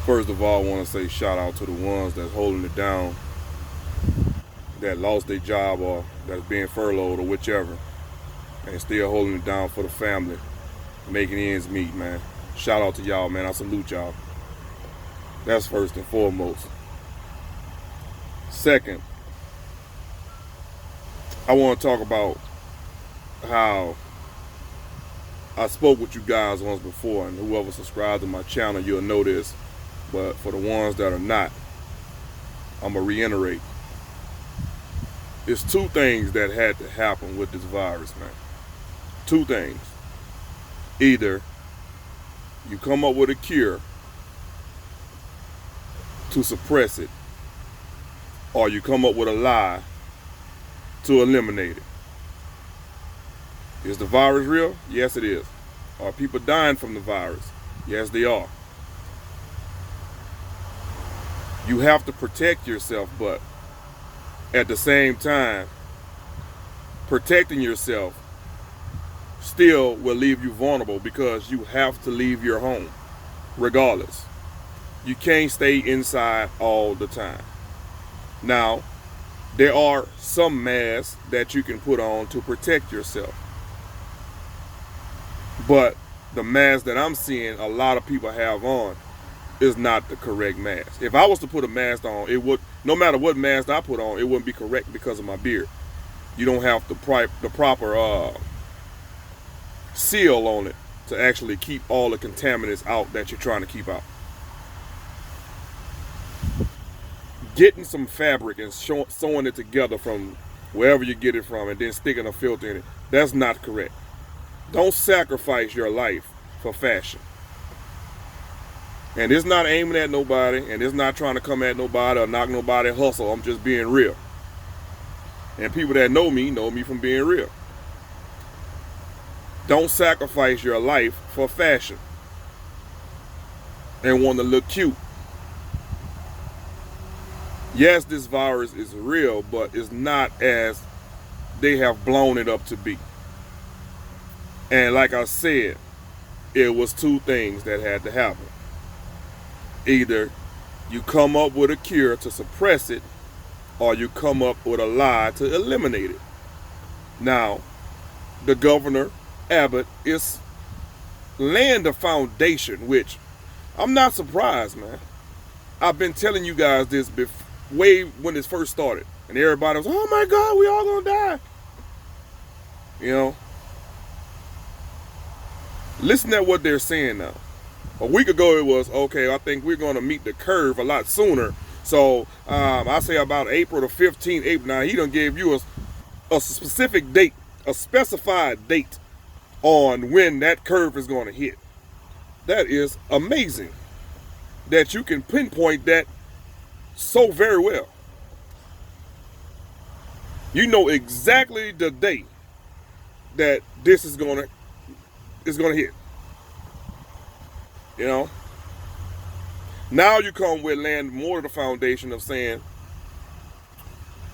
First of all, I want to say shout out to the ones that's holding it down, that lost their job or that's being furloughed or whichever, and still holding it down for the family, making ends meet, man. Shout out to y'all, man. I salute y'all. That's first and foremost. Second, I want to talk about how I spoke with you guys once before, and whoever subscribed to my channel, you'll know this. But for the ones that are not, I'm going to reiterate. It's two things that had to happen with this virus, man. Two things. Either you come up with a cure to suppress it, or you come up with a lie to eliminate it. Is the virus real? Yes, it is. Are people dying from the virus? Yes, they are. You have to protect yourself, but at the same time, protecting yourself still will leave you vulnerable because you have to leave your home regardless. You can't stay inside all the time. Now, there are some masks that you can put on to protect yourself. But the mask that I'm seeing a lot of people have on is not the correct mask. If I was to put a mask on, it would, no matter what mask I put on, it wouldn't be correct because of my beard. You don't have the proper seal on it to actually keep all the contaminants out that you're trying to keep out. Getting some fabric and sewing it together from wherever you get it from and then sticking a filter in it, that's not correct. Don't sacrifice your life for fashion. And it's not aiming at nobody, and it's not trying to come at nobody or knock nobody hustle. I'm just being real. And people that know me from being real. Don't sacrifice your life for fashion and want to look cute. Yes, this virus is real, but it's not as they have blown it up to be. And like I said, it was two things that had to happen. Either you come up with a cure to suppress it, or you come up with a lie to eliminate it. Now, the governor, Abbott, is laying the foundation, which I'm not surprised, man. I've been telling you guys this way when this first started. And everybody was, oh my God, we all gonna die. You know? Listen at what they're saying now. A week ago it was, okay, I think we're gonna meet the curve a lot sooner. So I say about April the 15th. Now he done gave you a specific date, a specified date on when that curve is gonna hit. That is amazing that you can pinpoint that so very well. You know exactly the date that this is gonna hit. You know? Now you come with laying more of the foundation of saying,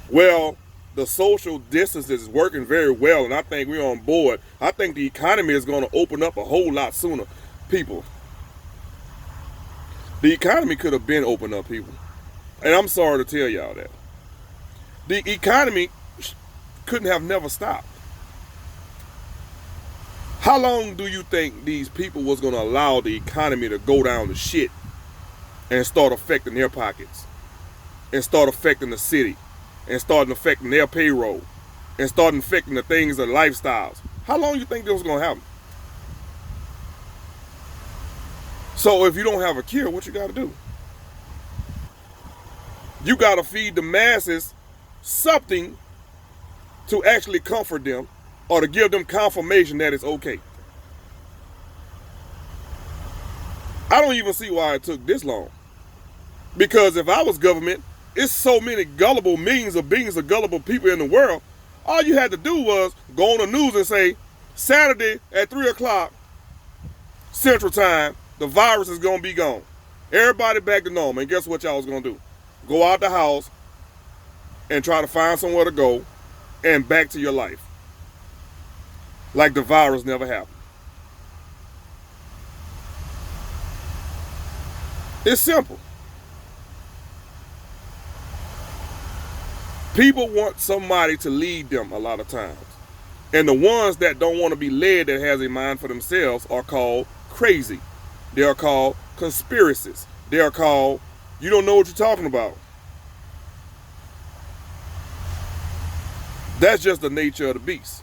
well, the social distance is working very well, and I think we're on board. I think the economy is going to open up a whole lot sooner. People, the economy could have been opened up, people. And I'm sorry to tell y'all that. The economy couldn't have never stopped. How long do you think these people was going to allow the economy to go down to shit and start affecting their pockets and start affecting the city and start affecting their payroll and start affecting the things and lifestyles? How long do you think this was going to happen? So if you don't have a cure, what you got to do? You got to feed the masses something to actually comfort them or to give them confirmation that it's okay. I don't even see why it took this long. Because if I was government, it's so many gullible millions of billions of gullible people in the world. All you had to do was go on the news and say, Saturday at 3 o'clock Central Time, the virus is going to be gone. Everybody back to normal. And guess what y'all was going to do? Go out the house and try to find somewhere to go and back to your life. Like the virus never happened. It's simple. People want somebody to lead them a lot of times. And the ones that don't want to be led, that has a mind for themselves, are called crazy. They are called conspiracists. They are called, you don't know what you're talking about. That's just the nature of the beast.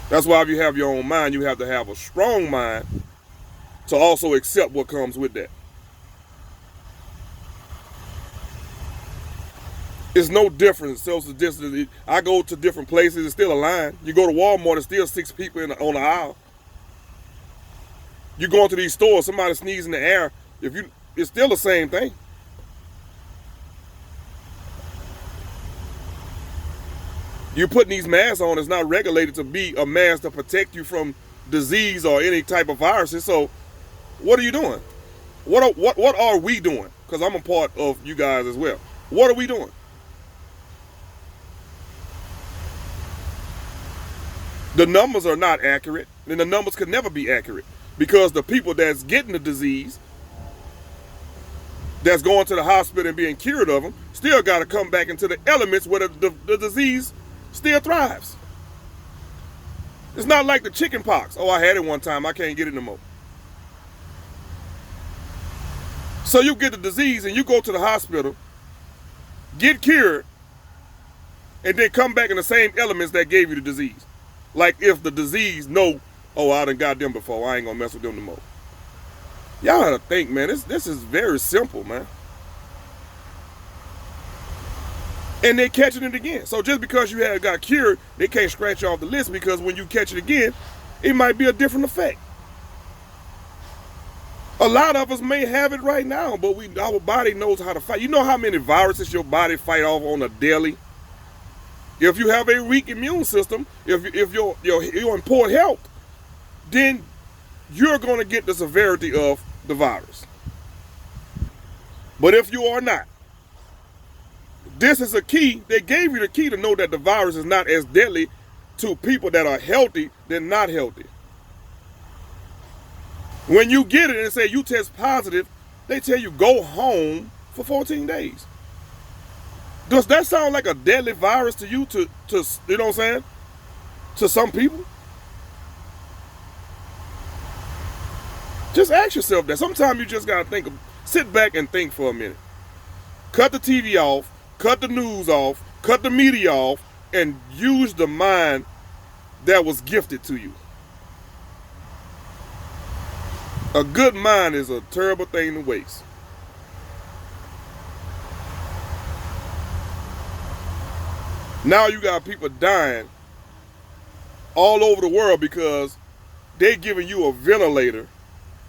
That's why if you have your own mind, you have to have a strong mind to also accept what comes with that. It's no different. Social distance. I go to different places, it's still a line. You go to Walmart, it's still 6 people on the aisle. You go into these stores, somebody sneezes in the air, it's still the same thing. You're putting these masks on, it's not regulated to be a mask to protect you from disease or any type of viruses. So what are you doing? What are we doing? Because I'm a part of you guys as well. What are we doing? The numbers are not accurate, and the numbers could never be accurate, because the people that's getting the disease, that's going to the hospital and being cured of them, still got to come back into the elements where the disease still thrives. It's not like the chicken pox. Oh, I had it one time, I can't get it no more. So you get the disease and you go to the hospital, get cured, and then come back in the same elements that gave you the disease. Like if the disease oh, I done got them before, I ain't gonna mess with them no more. Y'all gotta think, man, this is very simple, man. And they're catching it again. So just because you had got cured, they can't scratch you off the list, because when you catch it again, it might be a different effect. A lot of us may have it right now, but our body knows how to fight. You know how many viruses your body fight off on a daily? If you have a weak immune system, if you're in poor health, then you're going to get the severity of the virus. But if you are not, this is a key. They gave you the key to know that the virus is not as deadly to people that are healthy than not healthy. When you get it and say you test positive, they tell you go home for 14 days. Does that sound like a deadly virus to you, to you know what I'm saying, to some people? Just ask yourself that. Sometimes you just gotta sit back and think for a minute. Cut the TV off, cut the news off, cut the media off, and use the mind that was gifted to you. A good mind is a terrible thing to waste. Now you got people dying all over the world because they're giving you a ventilator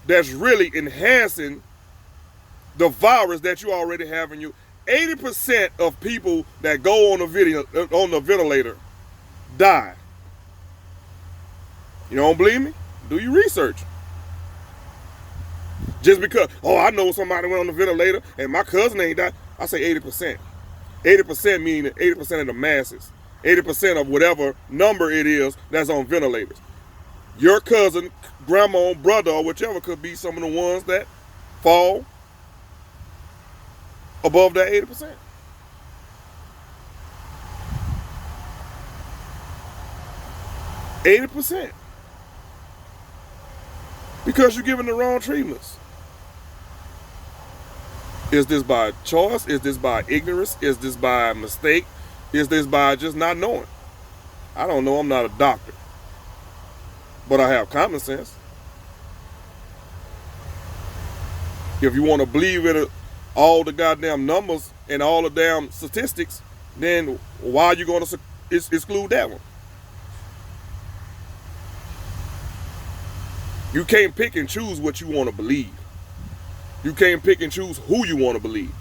that's really enhancing the virus that you already have in you. 80% of people that go on the ventilator die. You don't believe me? Do your research. Just because, oh, I know somebody went on the ventilator and my cousin ain't died. I say 80%. 80% meaning 80% of the masses. 80% of whatever number it is that's on ventilators. Your cousin, grandma, brother, or whichever could be some of the ones that fall above that 80%. %. Because you're giving the wrong treatments. Is this by choice? Is this by ignorance? Is this by mistake? Is this by just not knowing? I don't know. I'm not a doctor. But I have common sense. If you want to believe in all the goddamn numbers and all the damn statistics, then why are you going to exclude that one? You can't pick and choose what you want to believe. You can't pick and choose who you want to believe.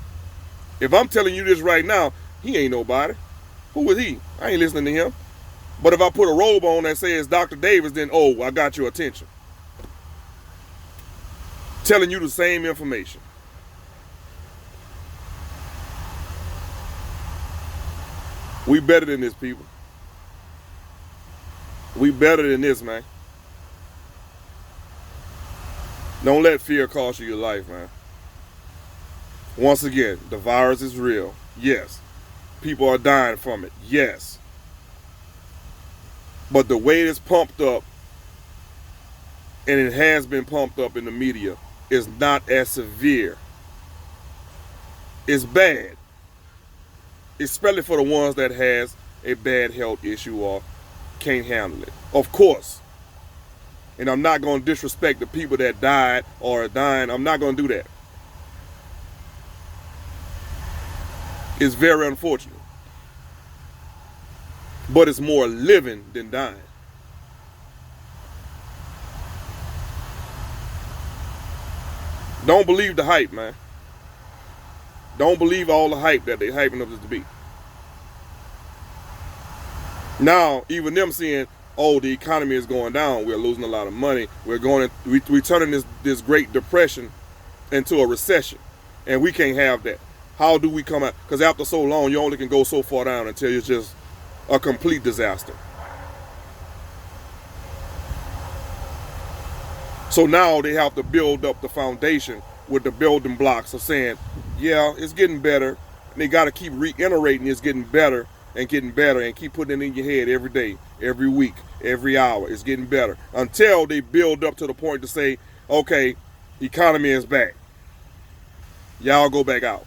If I'm telling you this right now, he ain't nobody. Who is he? I ain't listening to him. But if I put a robe on that says Dr. Davis, then, oh, I got your attention. Telling you the same information. We better than this, people. We better than this, man. Don't let fear cost you your life, man. Once again, the virus is real. Yes. People are dying from it. Yes. But the way it's pumped up, and it has been pumped up in the media, is not as severe. It's bad. Especially for the ones that has a bad health issue or can't handle it. Of course. And I'm not going to disrespect the people that died or are dying. I'm not going to do that. It's very unfortunate. But it's more living than dying. Don't believe the hype, man. Don't believe all the hype that they hyping up this to be. Now, even them seeing, oh, the economy is going down, we're losing a lot of money, we're turning this Great Depression into a recession, and we can't have that. How do we come out? Because after so long, you only can go so far down until it's just a complete disaster. So now they have to build up the foundation with the building blocks of saying, yeah, it's getting better. And they got to keep reiterating it's getting better and keep putting it in your head every day, every week, every hour. It's getting better until they build up to the point to say, okay, economy is back. Y'all go back out.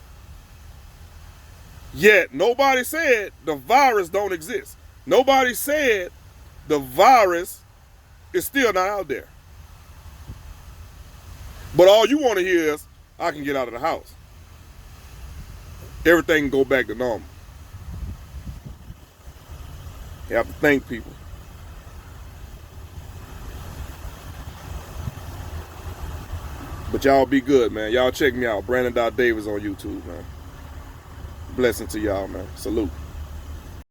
Yet nobody said the virus don't exist. Nobody said the virus is still not out there. But all you want to hear is, I can get out of the house. Everything can go back to normal. You have to thank people. But y'all be good, man. Y'all check me out. Brandon Davis on YouTube, man. Blessing to y'all, man. Salute.